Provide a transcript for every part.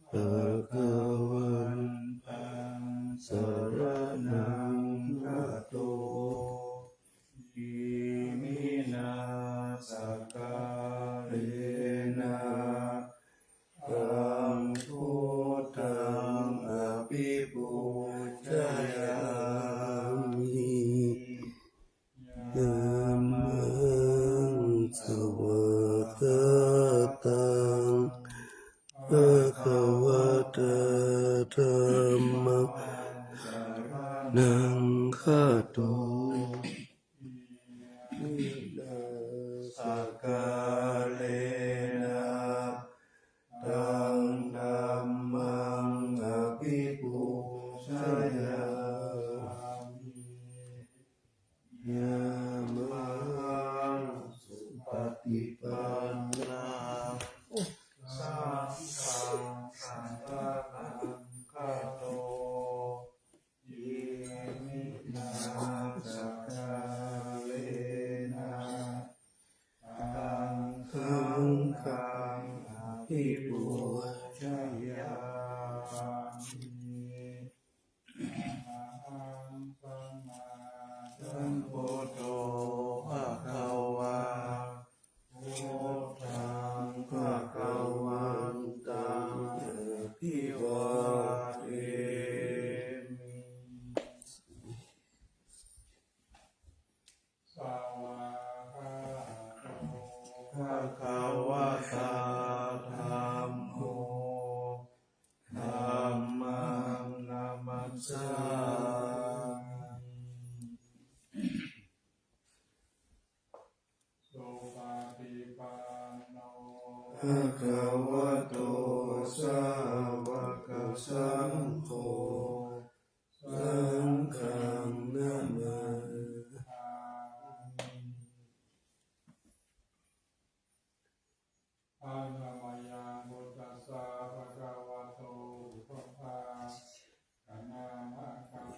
ภะคะวันตังสรณังคัจโตอิมินาสการะนะตังพุทธังอภิปูชยามิธัมมังสวากขาตังภะคะวะโตธัมมังสรณังคัจโตอิมินาสการะตังธัมมังอภิปูชยามิยามะสุปฏิปันนาสังฆังสังฆังคัจโตอิมินาสการะตังขังขังอภิปูชยามิสัมพุทโธภะคะวาพุทธังภะคะวันตังอภิวาเทมิสวากขาโตภะคะวะตาธัมโมธัมมังนัมมัสสามิสุปฏิปันโนภะคะวะโตสาวกสังโฆสังฆังนะมาอะนะมะยังพุทธัสสะภะคะวะโตพุทธังอะนะมะกัง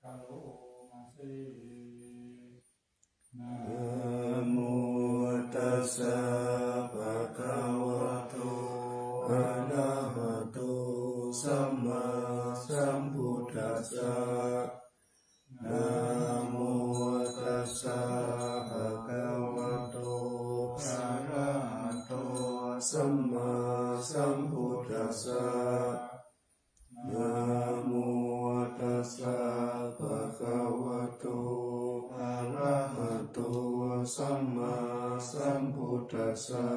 กะโลมาสินะโมตัสสะภะคะวะโตอะระหะโตสัมมาสัมพุทธัสสะนะโมตัสสะภะคะวะโตอะระหะโตสัมมาสัมพุทธัสสะนะโมตัสสะภะคะวะโตอะระหะโตสัมมาสัมพุทธัสสะ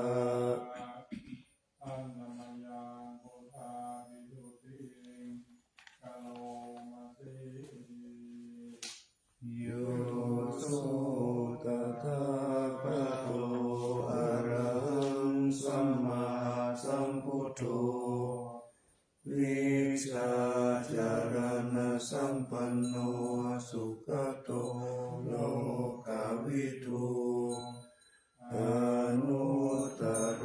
อันนมยังพุทธาวิสุทธิกะโลมาสิโยโสตถาคตโตอะระหังสัมมาสัมพุทโธวิชาจารณะสัมปันโนสุขโตโลกวิทูอนุตตโร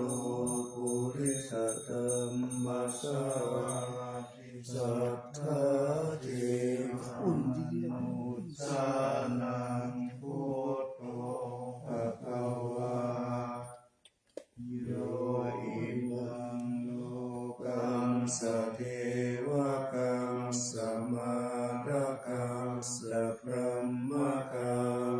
ปุริสธัมมัสสาสัทธาเทวมนุษย์สานังพุทโธภะคะวาโยอิมังโลกังสเทวกังสมาดกังสัพพมกัง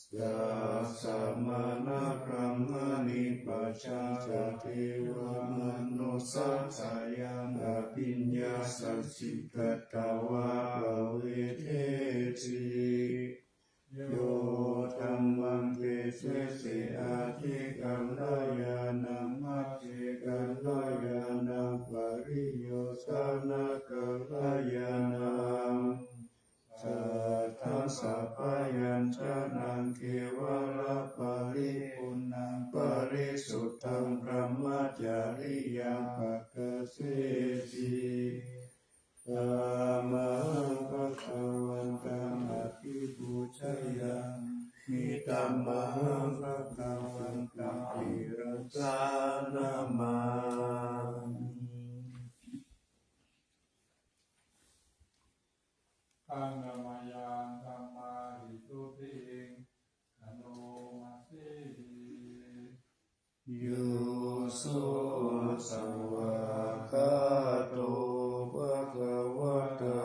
สัสสะมานะพรหมนิปัชฌาเทวมนุสสะสายังอภิญญาสัจจิกตวะเวเทติโยธัมมังเกเสสิอาทิกัลยานังมัจฉิกัลยานังปริโยสนะกัลยานังสัทธัสสะพยัญชนะเกวะละปริปุณังปริสุทธังพระมัจจริยังปักเสติธัมมังภะคะวันตังอภิปูชยัมมิธัมมังภะคะวันตังอิรัสสานะมามิอันนมยังธัมมาริสุทธิกะโลมาสิโยโส โสสวากาโตภะคะวะตา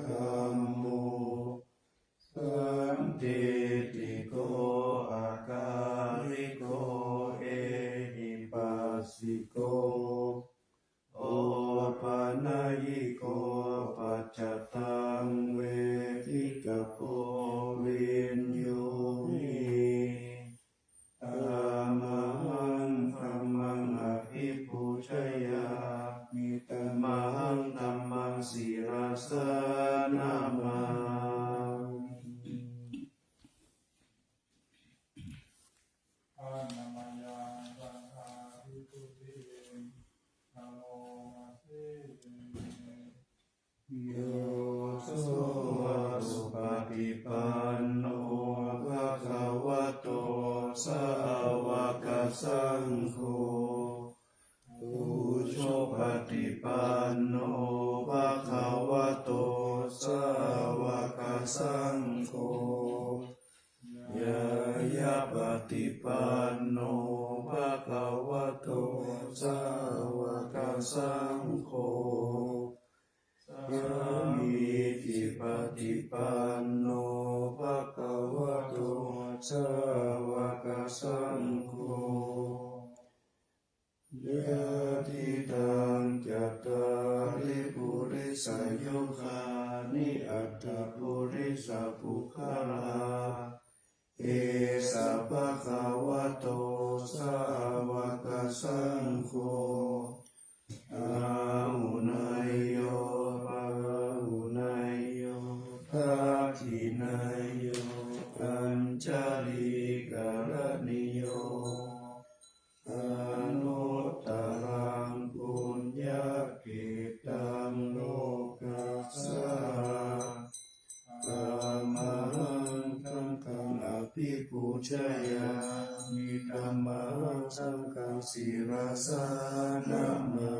ธัมโมสันติติโกอาการิโกเอหิปัสสิโกโอปานายิโกปัจจตังเวทิตโกวินโยหิธัมมังธัมมังอภิปูชยามิธัมมังธัมมังศิรสนามาอะนะมะยังสังฆาภิปุตินะโมตัสสะโยโสสุปฏิปันโนภะคะวะโตสาวกสังโฆอุชุปฏิปันโนภะคะวะโตสาวกสังโฆยายาปฏิปันโนภะคะวะโตสาวกสังโฆยามิจิปฏิปันโนภะคะวะโตสาวกสังโฆยะทิตังจัตตาริปุริสโยคานิอัตถปุริสปุคคลาเอสะภะคะวะโตสาวกสังโฆอาหุนายโยปะหุนายโยทักขินายโยอัญชลีกรณิโยอนุตตรังปุญญเกตังโลกัสสะธัมมังสังฆังอภิปูชยามิธัมมังสังฆังศิรสนามา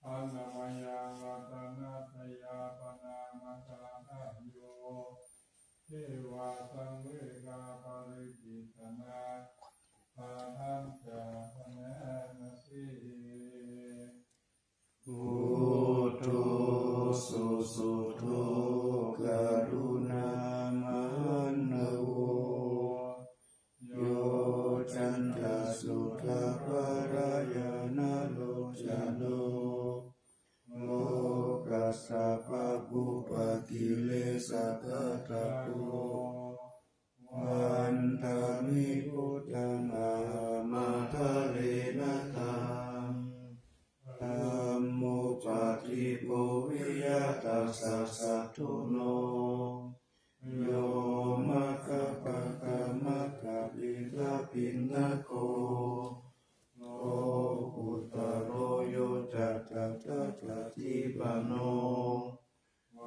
อะนะมะยังรัตนัตยาปนามะสาทะโยเทวาสังเวกาปริจิตนาปาทังจาปะเนนะสิพุทโธสุสุโธกรุณามโนโยจันทสุทธปรายานาโลจโนโลกัสสะปะปุปะกิเลสะทะตะโกวันทามิพุทธังอามาทะเลนะตังธัมโมปะทิโพวิยตัสสะสัทธุโนโยมะคะปะคะมะคะปิลาปินนะโกโออุตตโรโยจัตตะทัตถะทิปโน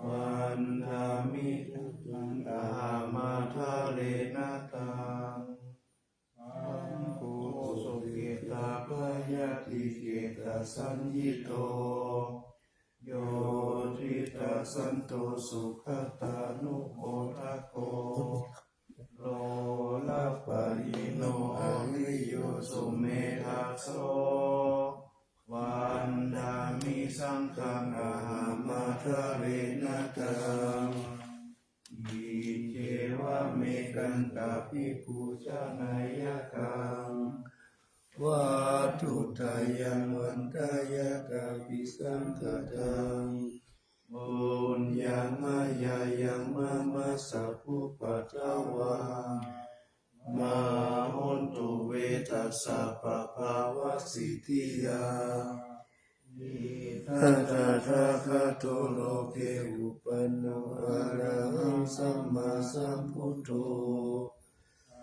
วันธามิทังอามาทะเลนะตังกุสุกิตาภยติเกตสัญญิโตโยทิตาสันโตสุขตานุโมทโกโลลปะยิโนอริโยสุเมธาโสวันดามิสังฆังอามาทะเรนะตังอิเจวะเมกันตาภิปูชนายกังวัตถุทายังวันทายกาปิสังฆตังบุญยังมายายังมาสัพพุปัตตวามาหุนตุเวทัสสะปะภาวะสิทธิยาอิทัตถะคะโตโลเกอุปันโนอะระหังสัมมาสัมพุทโธ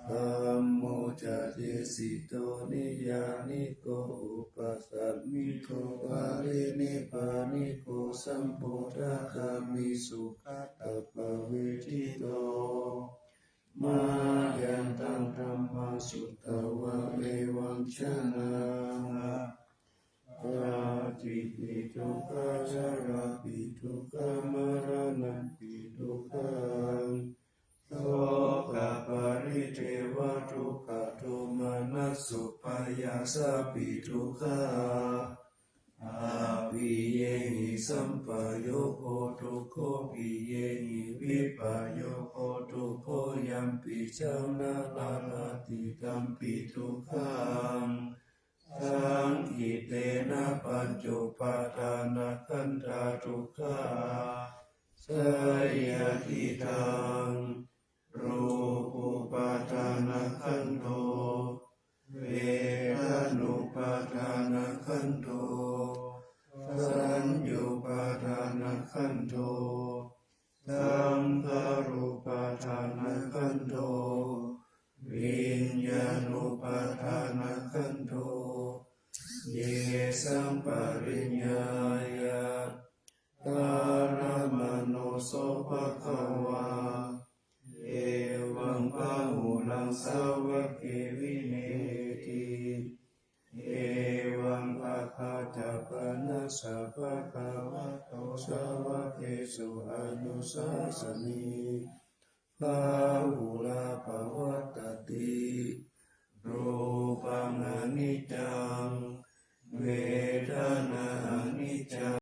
ธัมโมจะเตสิโตนิยานิโกอุปัสสัมมิโกภะเรนิพานิโกสัมโพธิคามิสุขตัปปะเวทิโตมายันตังธัมมังสุตตวะเมวังชนะป าติปิทุกขาชาราปิทุกขามรณะปิทุกขังโสกปาริเทวทุกขโทมานัสสุปายาสาปิทุกขาอาปิเยหิสัมปโยโคทุกโคปิเยหิวิปโยโคทุกโคยัมปิจังนาลาลาติตัมปิทุกขังสังกิเตนะปัญจุปาทานาขันธาทุกขาสยทิทังรูปุปาทานาขันโทเวทนุปาทานาขันโทสัญญูปาทานาขันโทสังขารุปาทานาขันโทวิญญาณุปาทานาขันโทเยสัมปริญญายะตารมโนโสภะคะวาเอวังพหุลังสาวะเกวิเนติเอวังภะคะตะปะนะสะภะคะวะโตสาวะเกสุอนุสาสนิภาหุลาภว